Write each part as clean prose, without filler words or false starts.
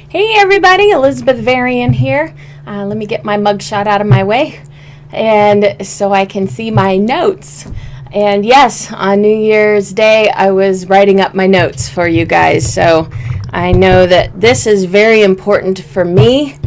Hey everybody, Elizabeth Varian here. Let me get my mugshot out of my way and so I can see my notes. And yes, on New Year's Day I was writing up my notes for you guys. So I know that this is very important for me.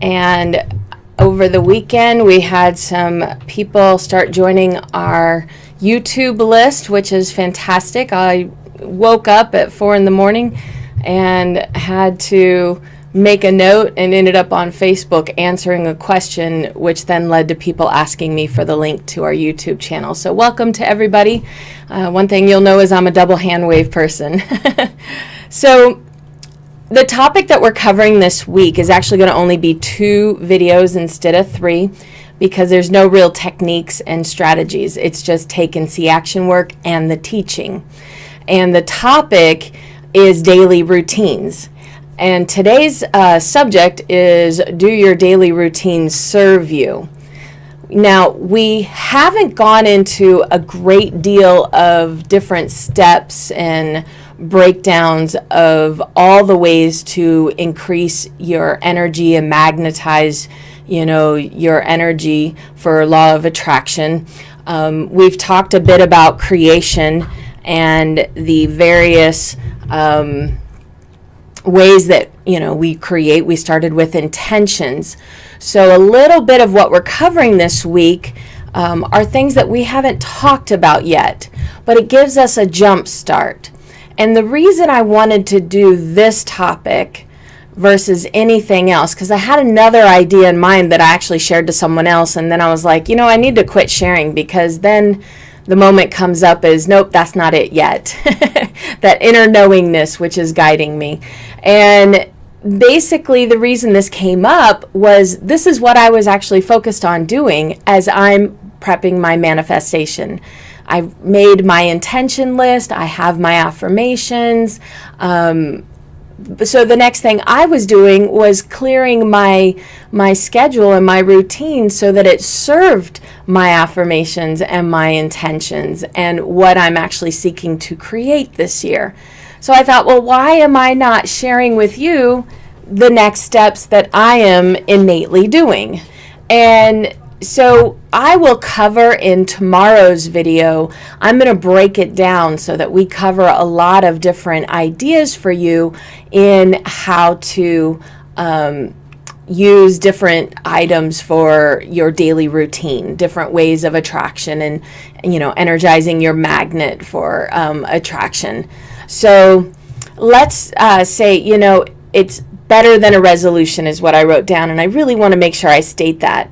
And over the weekend we had some people start joining our YouTube list, which is fantastic. I woke up at 4 a.m. and had to make a note and ended up on Facebook answering a question, which then led to people asking me for the link to our YouTube channel. So welcome to everybody. One thing you'll know is I'm a double hand wave person. So the topic that we're covering this week is actually going to only be 2 videos instead of 3 because there's no real techniques and strategies. It's just take and see action work and the teaching. And the topic is daily routines. And today's subject is, do your daily routines serve you? Now, we haven't gone into a great deal of different steps and breakdowns of all the ways to increase your energy and magnetize, your energy for law of attraction. We've talked a bit about creation and the various ways that we create. We started with intentions. So a little bit of what we're covering this week are things that we haven't talked about yet, but it gives us a jump start. And the reason I wanted to do this topic versus anything else, because I had another idea in mind that I actually shared to someone else, and then I was like, I need to quit sharing, because then the moment comes up is, nope, that's not it yet. That inner knowingness which is guiding me. And basically the reason this came up was this is what I was actually focused on doing as I'm prepping my manifestation. I made my intention list. I have my affirmations. So the next thing I was doing was clearing my schedule and my routine so that it served my affirmations and my intentions and what I'm actually seeking to create this year. So I thought, well, why am I not sharing with you the next steps that I am innately doing? And so I will cover in tomorrow's video, I'm going to break it down so that we cover a lot of different ideas for you in how to use different items for your daily routine, different ways of attraction and, energizing your magnet for attraction. So let's say, it's better than a resolution is what I wrote down. And I really want to make sure I state that.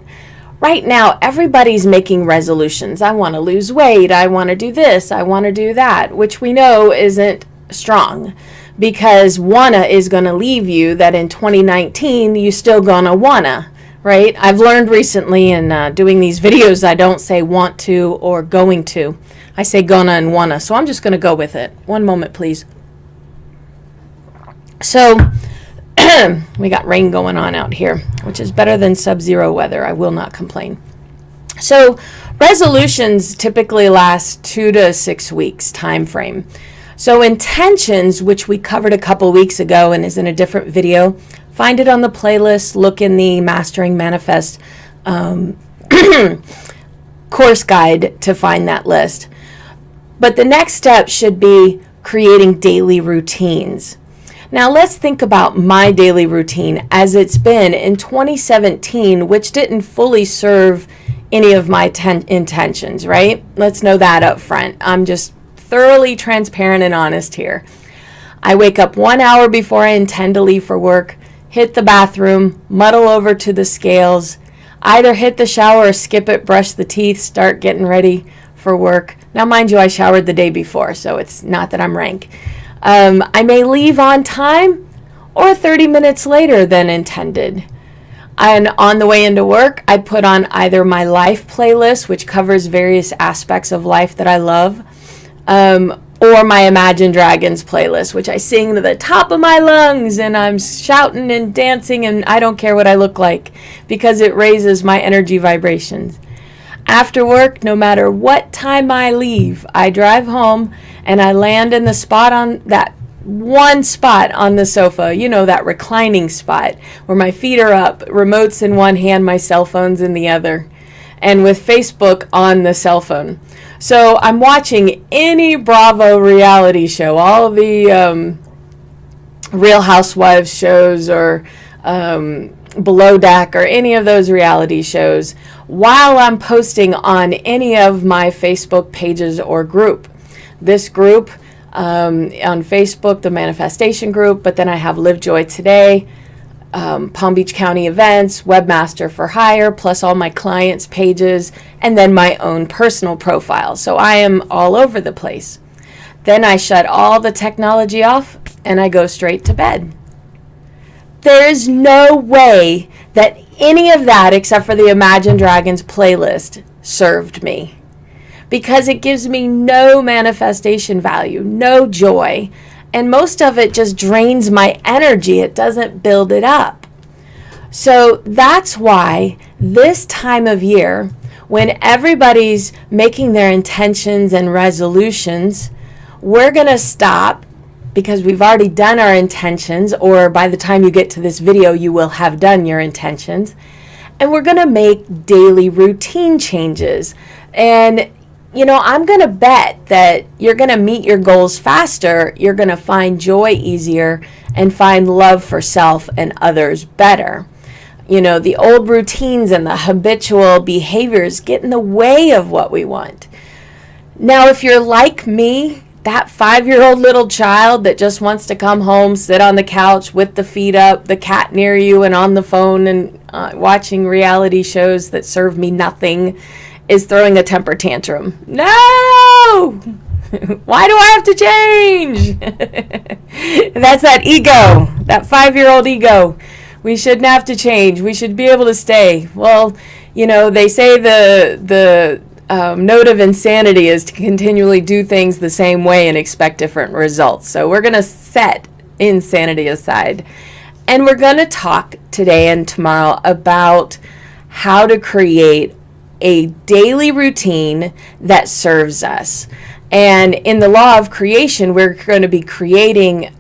Right now, everybody's making resolutions. I want to lose weight. I want to do this. I want to do that, which we know isn't strong because wanna is going to leave you that in 2019, you still gonna wanna, right? I've learned recently in doing these videos, I don't say want to or going to. I say gonna and wanna, so I'm just going to go with it. One moment, please. So we got rain going on out here, which is better than sub-zero weather. I will not complain. So resolutions typically last 2 to 6 weeks time frame. So intentions, which we covered a couple weeks ago and is in a different video, find it on the playlist. Look in the Mastering Manifest course guide to find that list. But the next step should be creating daily routines. Now let's think about my daily routine as it's been in 2017, which didn't fully serve any of my intentions, right? Let's know that up front. I'm just thoroughly transparent and honest here. I wake up 1 hour before I intend to leave for work, hit the bathroom, muddle over to the scales, either hit the shower or skip it, brush the teeth, start getting ready for work. Now, mind you, I showered the day before, so it's not that I'm rank. I may leave on time or 30 minutes later than intended. And on the way into work, I put on either my life playlist, which covers various aspects of life that I love, or my Imagine Dragons playlist, which I sing to the top of my lungs and I'm shouting and dancing and I don't care what I look like because it raises my energy vibrations. After work, no matter what time I leave, I drive home and I land in the spot on that one spot on the sofa, that reclining spot where my feet are up, remotes in one hand, my cell phone's in the other, and with Facebook on the cell phone. So I'm watching any Bravo reality show, all the Real Housewives shows or Below Deck or any of those reality shows, while I'm posting on any of my Facebook pages or group. This group on Facebook, the Manifestation group, but then I have Live Joy Today, Palm Beach County events, Webmaster for Hire, plus all my clients' pages, and then my own personal profile. So I am all over the place. Then I shut all the technology off and I go straight to bed. There is no way that any of that, except for the Imagine Dragons playlist, served me. Because it gives me no manifestation value, no joy, and most of it just drains my energy. It doesn't build it up. So that's why this time of year, when everybody's making their intentions and resolutions, we're going to stop, because we've already done our intentions, or by the time you get to this video, you will have done your intentions. And we're going to make daily routine changes. And, I'm going to bet that you're going to meet your goals faster. You're going to find joy easier and find love for self and others better. The old routines and the habitual behaviors get in the way of what we want. Now, if you're like me, that 5-year-old little child that just wants to come home, sit on the couch with the feet up, the cat near you, and on the phone and watching reality shows that serve me nothing, is throwing a temper tantrum. No! Why do I have to change? That's that ego, that 5-year-old ego. We shouldn't have to change. We should be able to stay. Well, they say the note of insanity is to continually do things the same way and expect different results. So we're going to set insanity aside. And we're going to talk today and tomorrow about how to create a daily routine that serves us. And in the law of creation, we're going to be creating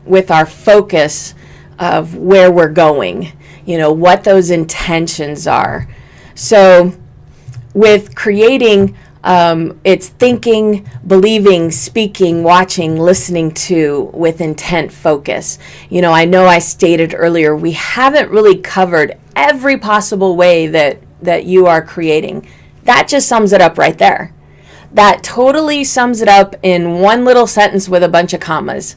with our focus of where we're going, what those intentions are. So with creating, it's thinking, believing, speaking, watching, listening to, with intent, focus. I know I stated earlier, we haven't really covered every possible way that you are creating. That just sums it up right there. That totally sums it up in one little sentence with a bunch of commas.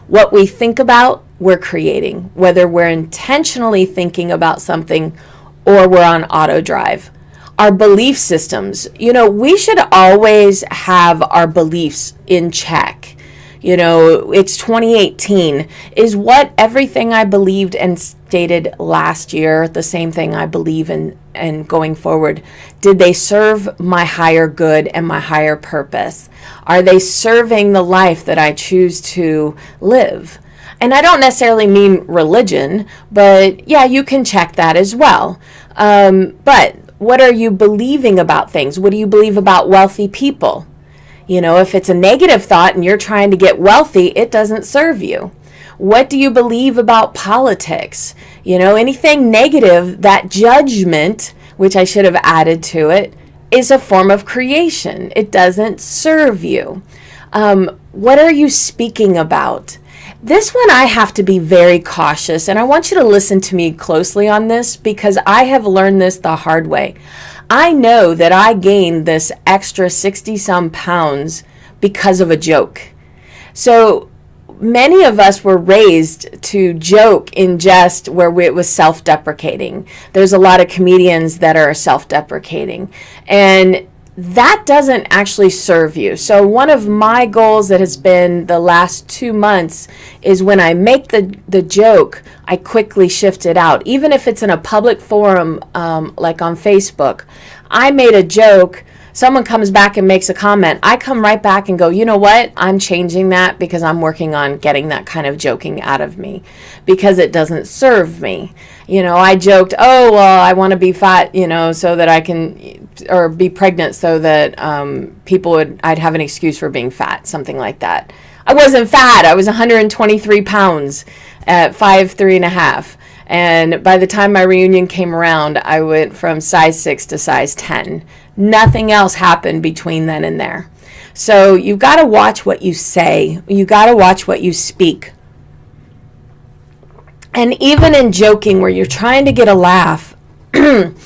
What we think about, we're creating, whether we're intentionally thinking about something or we're on auto drive. Our belief systems, we should always have our beliefs in check. It's 2018. Is what everything I believed and stated last year the same thing I believe in and going forward? Did they serve my higher good and my higher purpose? Are they serving the life that I choose to live? And I don't necessarily mean religion, but yeah, you can check that as well. But what are you believing about things? What do you believe about wealthy people? If it's a negative thought and you're trying to get wealthy, it doesn't serve you. What do you believe about politics? Anything negative, that judgment, which I should have added to it, is a form of creation. It doesn't serve you. What are you speaking about? This one I have to be very cautious, and I want you to listen to me closely on this because I have learned this the hard way. I know that I gained this extra 60-some pounds because of a joke. So many of us were raised to joke in jest where it was self-deprecating. There's a lot of comedians that are self-deprecating, and that doesn't actually serve you. So one of my goals that has been the last 2 months is when I make the joke, I quickly shift it out. Even if it's in a public forum, like on Facebook, I made a joke, someone comes back and makes a comment, I come right back and go, you know what? I'm changing that because I'm working on getting that kind of joking out of me because it doesn't serve me. I joked, oh, well, I want to be fat, so that I can, or be pregnant so that I'd have an excuse for being fat, something like that. I wasn't fat. I was 123 pounds at 5'3.5". And by the time my reunion came around, I went from size 6 to size 10. Nothing else happened between then and there. So you've got to watch what you say. You got to watch what you speak. And even in joking where you're trying to get a laugh, and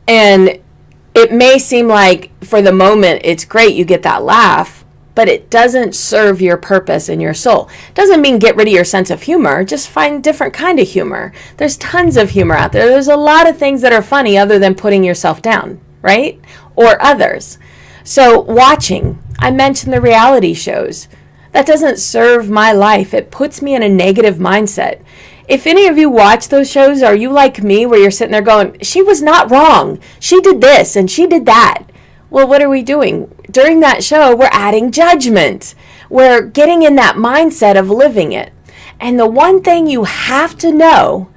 it may seem like for the moment it's great, you get that laugh, but it doesn't serve your purpose in your soul. Doesn't mean get rid of your sense of humor, just find different kind of humor. There's tons of humor out there. There's a lot of things that are funny other than putting yourself down, right? Or others. So watching, I mentioned the reality shows. That doesn't serve my life. It puts me in a negative mindset. If any of you watch those shows, are you like me where you're sitting there going, she was not wrong. She did this and she did that. Well, what are we doing? During that show, we're adding judgment. We're getting in that mindset of living it. And the one thing you have to know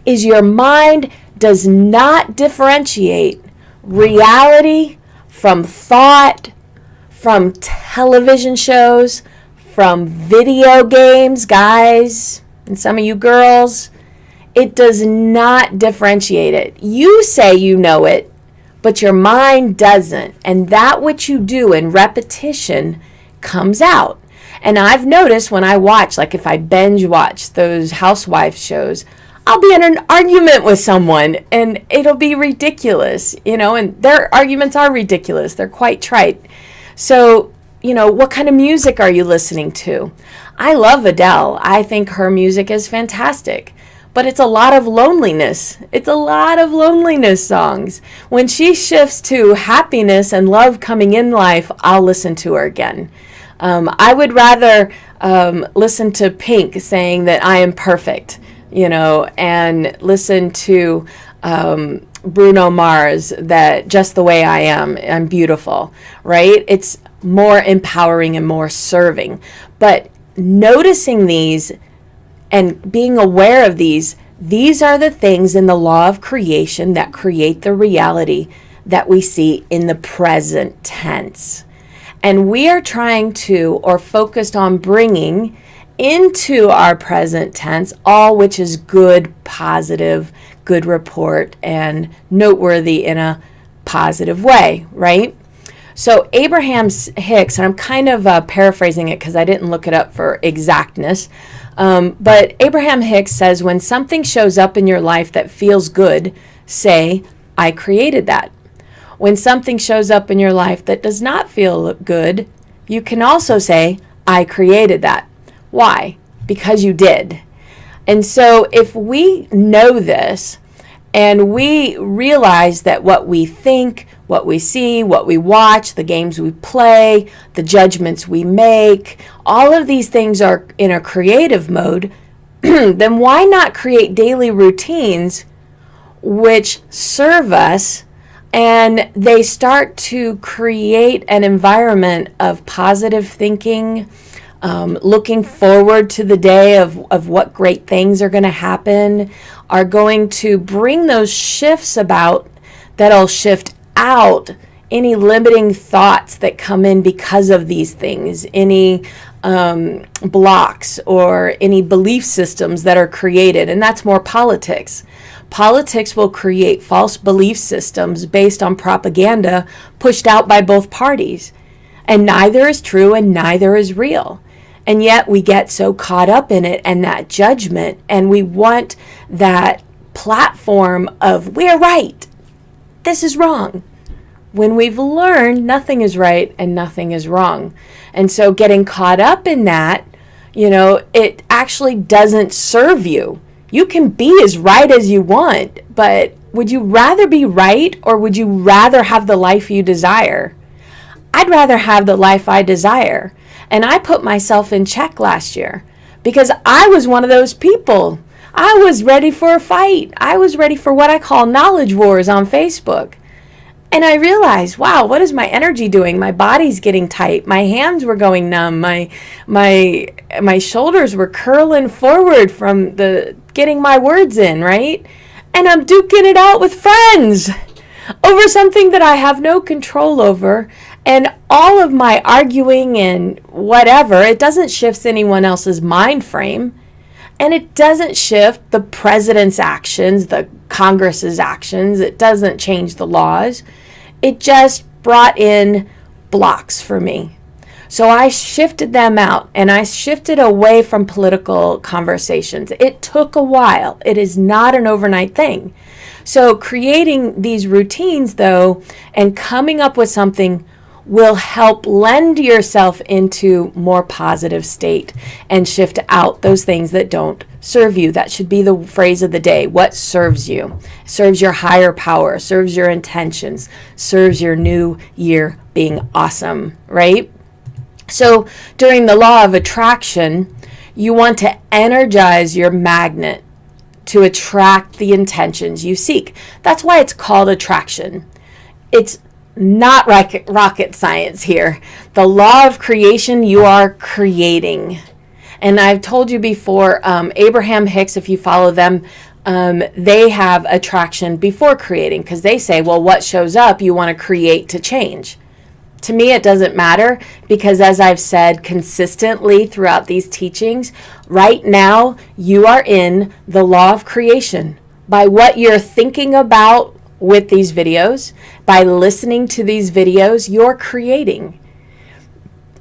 is your mind does not differentiate reality from thought, from television shows, from video games, guys, and some of you girls. It does not differentiate it. You say you know it, but your mind doesn't. And that which you do in repetition comes out. And I've noticed when I watch, like if I binge watch those housewife shows, I'll be in an argument with someone and it'll be ridiculous, and their arguments are ridiculous. They're quite trite. So, what kind of music are you listening to? I love Adele. I think her music is fantastic. But it's a lot of loneliness. It's a lot of loneliness songs. When she shifts to happiness and love coming in life, I'll listen to her again. I would rather listen to Pink saying that I am perfect, and listen to Bruno Mars that just the way I am, I'm beautiful, right? It's more empowering and more serving. But noticing these and being aware of these are the things in the law of creation that create the reality that we see in the present tense. And we are trying to, or focused on bringing into our present tense, all which is good, positive, good report, and noteworthy in a positive way, right? So Abraham Hicks, and I'm kind of paraphrasing it because I didn't look it up for exactness, but Abraham Hicks says, when something shows up in your life that feels good, say, I created that. When something shows up in your life that does not feel good, you can also say, I created that. Why? Because you did. And so if we know this, and we realize that what we think, what we see, what we watch, the games we play, the judgments we make, all of these things are in a creative mode, then why not create daily routines which serve us, and they start to create an environment of positive thinking, looking forward to the day of what great things are going to happen, are going to bring those shifts about that'll shift out any limiting thoughts that come in because of these things, any blocks or any belief systems that are created. And that's more politics. Politics will create false belief systems based on propaganda pushed out by both parties. And neither is true and neither is real. And yet we get so caught up in it and that judgment, and we want that platform of we're right, this is wrong, when we've learned nothing is right and nothing is wrong. And so getting caught up in that, it actually doesn't serve you. You can be as right as you want, but would you rather be right, or would you rather have the life you desire? I'd rather have the life I desire. And I put myself in check last year because I was one of those people. I was ready for a fight. I was ready for what I call knowledge wars on Facebook. And I realized, wow, what is my energy doing? My body's getting tight. My hands were going numb. My shoulders were curling forward from the getting my words in, right? And I'm duking it out with friends over something that I have no control over. And all of my arguing and whatever, it doesn't shift anyone else's mind frame. And it doesn't shift the president's actions, the Congress's actions. It doesn't change the laws. It just brought in blocks for me. So I shifted them out, and I shifted away from political conversations. It took a while. It is not an overnight thing. So creating these routines, though, and coming up with something will help lend yourself into more positive state and shift out those things that don't serve you. That should be the phrase of the day. What serves you? Serves your higher power, serves your intentions, serves your new year being awesome, right? So during the law of attraction, you want to energize your magnet to attract the intentions you seek. That's why it's called attraction. It's not rocket science here. The law of creation, you are creating. And I've told you before, Abraham Hicks, if you follow them, they have attraction before creating, because they say, well, what shows up, you want to create to change. To me, it doesn't matter, because as I've said consistently throughout these teachings, right now you are in the law of creation. By what you're thinking about with these videos, by listening to these videos, you're creating.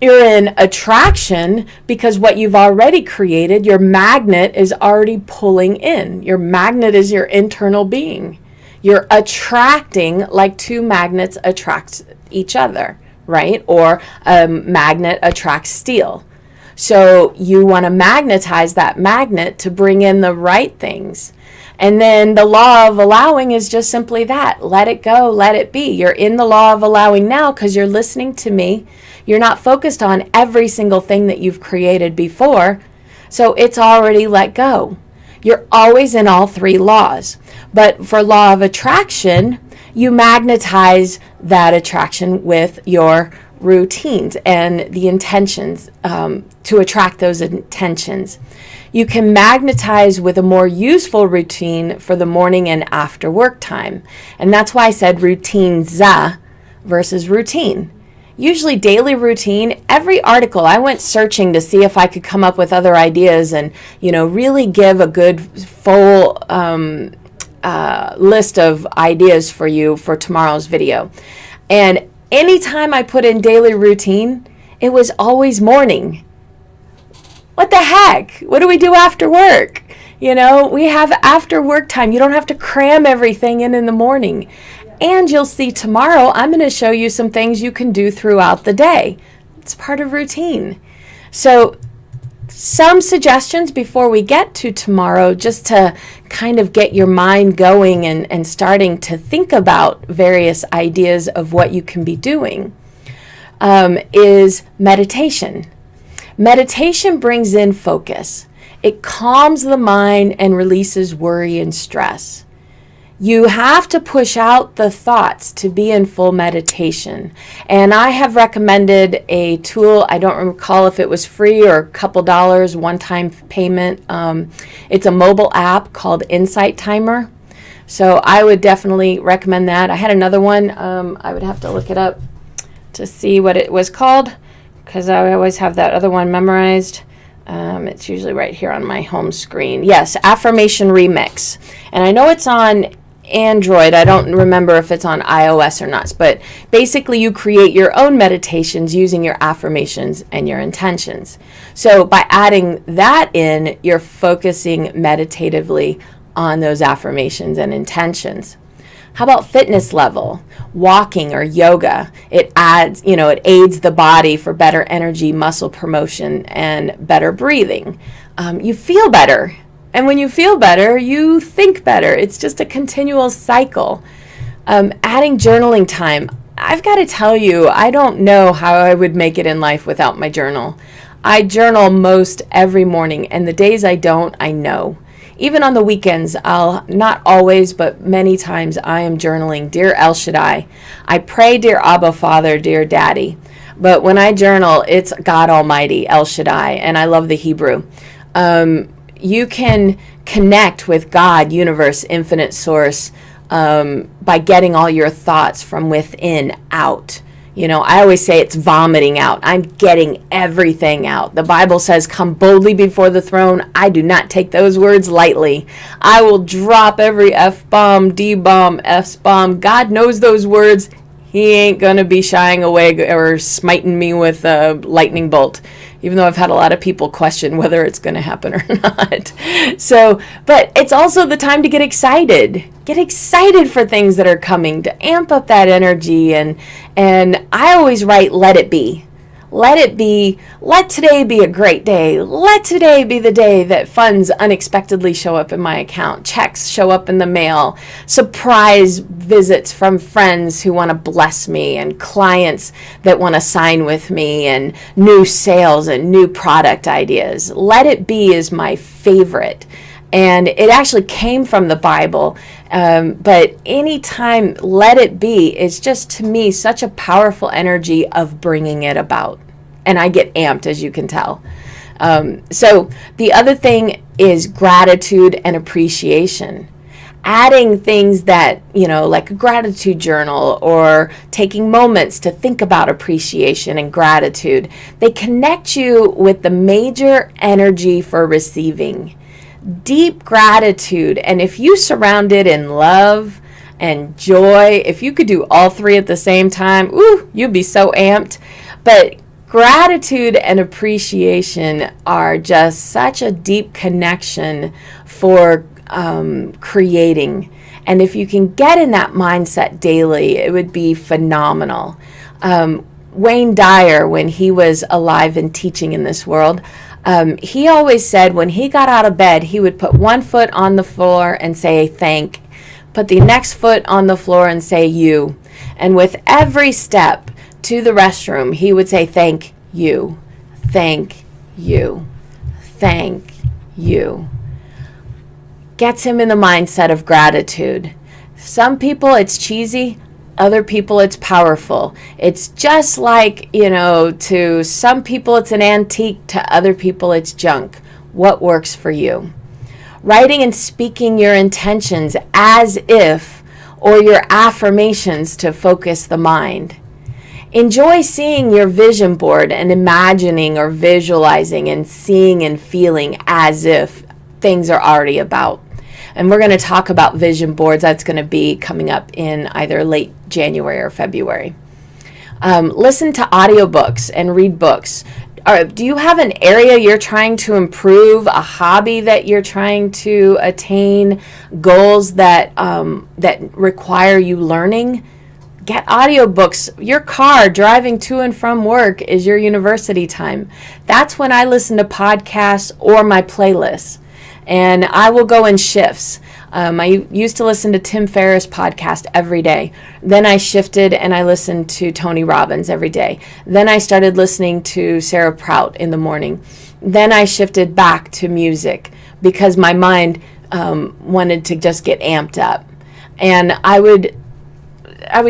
You're in attraction because what you've already created, your magnet is already pulling in. Your magnet is your internal being. You're attracting like two magnets attract each other, right? Or a magnet attracts steel. So you want to magnetize that magnet to bring in the right things. And then the law of allowing is just simply that. Let it go, let it be. You're in the law of allowing now because you're listening to me. You're not focused on every single thing that you've created before. So it's already let go. You're always in all three laws. But for law of attraction, you magnetize that attraction with your routines and the intentions to attract those intentions. You can magnetize with a more useful routine for the morning and after work time. And that's why I said routines versus routine. Usually daily routine, every article, I went searching to see if I could come up with other ideas and, really give a good full list of ideas for you for tomorrow's video. And anytime I put in daily routine, it was always morning. What the heck? What do we do after work? We have after work time. You don't have to cram everything in the morning. And you'll see tomorrow, I'm going to show you some things you can do throughout the day. It's part of routine. So some suggestions before we get to tomorrow, just to kind of get your mind going and starting to think about various ideas of what you can be doing, is meditation. Meditation brings in focus. It calms the mind and releases worry and stress. You have to push out the thoughts to be in full meditation. And I have recommended a tool. I don't recall if it was free or a couple dollars, one-time payment. It's a mobile app called Insight Timer. So I would definitely recommend that. I had another one. I would have to look it up to see what it was called, because I always have that other one memorized. It's usually right here on my home screen. Yes, Affirmation Remix. And I know it's on Android. I don't remember if it's on iOS or not. But basically, you create your own meditations using your affirmations and your intentions. So by adding that in, you're focusing meditatively on those affirmations and intentions. How about fitness level? Walking or yoga. It adds, it aids the body for better energy, muscle promotion, and better breathing. You feel better. And when you feel better, you think better. It's just a continual cycle. Adding journaling time. I've got to tell you, I don't know how I would make it in life without my journal. I journal most every morning, and the days I don't, I know. Even on the weekends, not always, but many times, I am journaling. Dear El Shaddai, I pray, dear Abba Father, dear Daddy. But when I journal, it's God Almighty, El Shaddai, and I love the Hebrew. You can connect with God, universe, infinite source, by getting all your thoughts from within out. I always say it's vomiting out. I'm getting everything out. The Bible says, come boldly before the throne. I do not take those words lightly. I will drop every F-bomb, D-bomb, S-bomb. God knows those words. He ain't going to be shying away or smiting me with a lightning bolt, even though I've had a lot of people question whether it's going to happen or not. So, but it's also the time to get excited. Get excited for things that are coming, to amp up that energy. And I always write, let it be. Let it be. Let today be a great day. Let today be the day that funds unexpectedly show up in my account. Checks show up in the mail. Surprise visits from friends who want to bless me, and clients that want to sign with me, and new sales and new product ideas. Let it be is my favorite. And it actually came from the Bible. But anytime let it be is just, to me, such a powerful energy of bringing it about. And I get amped, as you can tell. So the other thing is gratitude and appreciation. Adding things that, like a gratitude journal, or taking moments to think about appreciation and gratitude. They connect you with the major energy for receiving. Deep gratitude, and if you surround it in love and joy, if you could do all three at the same time, you'd be so amped. But gratitude and appreciation are just such a deep connection for creating. And if you can get in that mindset daily, it would be phenomenal. Wayne Dyer, when he was alive and teaching in this world, he always said when he got out of bed, he would put one foot on the floor and say thank, put the next foot on the floor and say you. And with every step to the restroom, he would say thank you, thank you, thank you. Gets him in the mindset of gratitude. Some people it's cheesy. Other people, it's powerful. It's just like, to some people it's an antique, to other people it's junk. What works for you? Writing and speaking your intentions as if, or your affirmations to focus the mind. Enjoy seeing your vision board and imagining or visualizing and seeing and feeling as if things are already about. And we're going to talk about vision boards. That's going to be coming up in either late January or February. Listen to audiobooks and read books. Do you have an area you're trying to improve, a hobby that you're trying to attain, goals that require you learning? Get audiobooks. Your car driving to and from work is your university time. That's when I listen to podcasts or my playlists. And I will go in shifts. I used to listen to Tim Ferriss' podcast every day. Then I shifted and I listened to Tony Robbins every day. Then I started listening to Sarah Prout in the morning. Then I shifted back to music because my mind wanted to just get amped up. And I would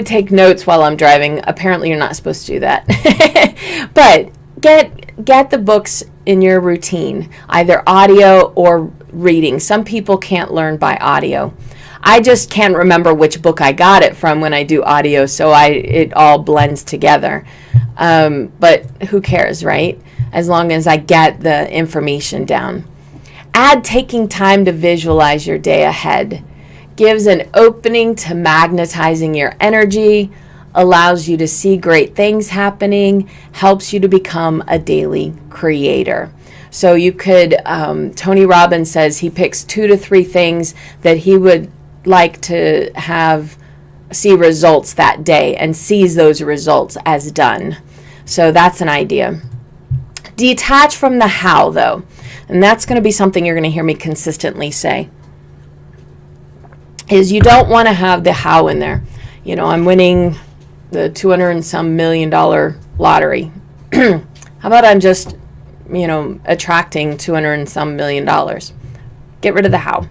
take notes while I'm driving. Apparently you're not supposed to do that. But get the books in your routine, either audio or reading. Some people can't learn by audio. I just can't remember which book I got it from when I do audio, so it all blends together. But who cares, right? As long as I get the information down. Add taking time to visualize your day ahead. Gives an opening to magnetizing your energy, allows you to see great things happening, helps you to become a daily creator. So you could, Tony Robbins says he picks 2 to 3 things that he would like to see results that day, and sees those results as done. So that's an idea. Detach from the how, though. And that's going to be something you're going to hear me consistently say. Is you don't want to have the how in there. I'm winning the $200 and some million lottery. How about I'm just, attracting $200 and some million? Get rid of the how.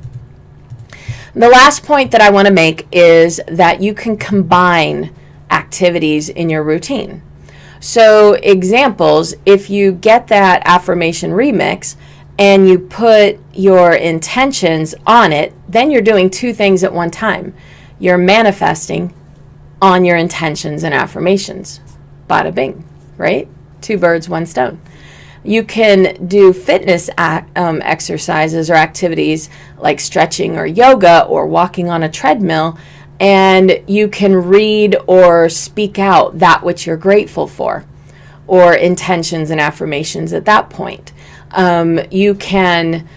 The last point that I want to make is that you can combine activities in your routine. So examples, if you get that affirmation remix and you put your intentions on it, then you're doing 2 things at one time. You're manifesting on your intentions and affirmations. Bada bing, right? Two birds, one stone. You can do fitness exercises or activities like stretching or yoga or walking on a treadmill, and you can read or speak out that which you're grateful for, or intentions and affirmations at that point. You can,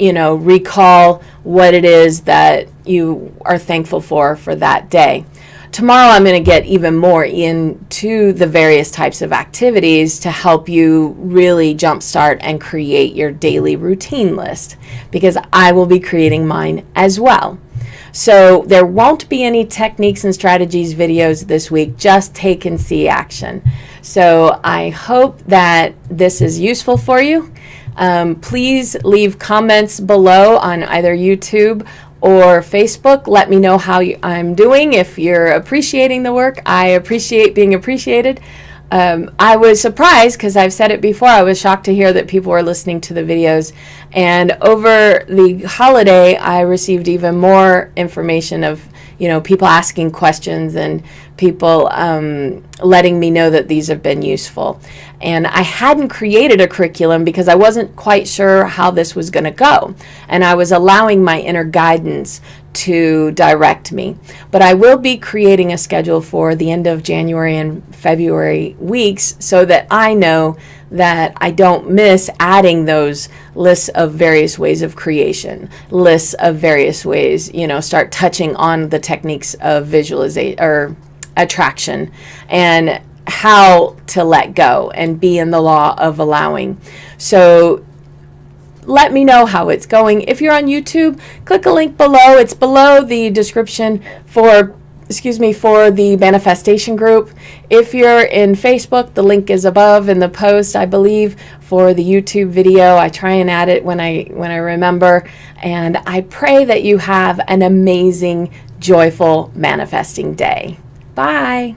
recall what it is that you are thankful for that day. Tomorrow I'm going to get even more into the various types of activities to help you really jumpstart and create your daily routine list, because I will be creating mine as well. So there won't be any techniques and strategies videos this week, just take and see action. So I hope that this is useful for you. Please leave comments below on either YouTube or Facebook. Let me know how I'm doing. If you're appreciating the work, I appreciate being appreciated. I was surprised, because I've said it before, I was shocked to hear that people were listening to the videos. And over the holiday, I received even more information of, people asking questions and people letting me know that these have been useful. And I hadn't created a curriculum because I wasn't quite sure how this was going to go. And I was allowing my inner guidance to direct me. But I will be creating a schedule for the end of January and February weeks so that I know that I don't miss adding those lists of various ways of creation, lists of various ways, start touching on the techniques of visualization or attraction, and how to let go and be in the law of allowing. So let me know how it's going. If you're on YouTube, click a link below. It's below the description for the manifestation group. If you're in Facebook, the link is above in the post, I believe, for the YouTube video. I try and add it when I remember. And I pray that you have an amazing, joyful manifesting day. Bye.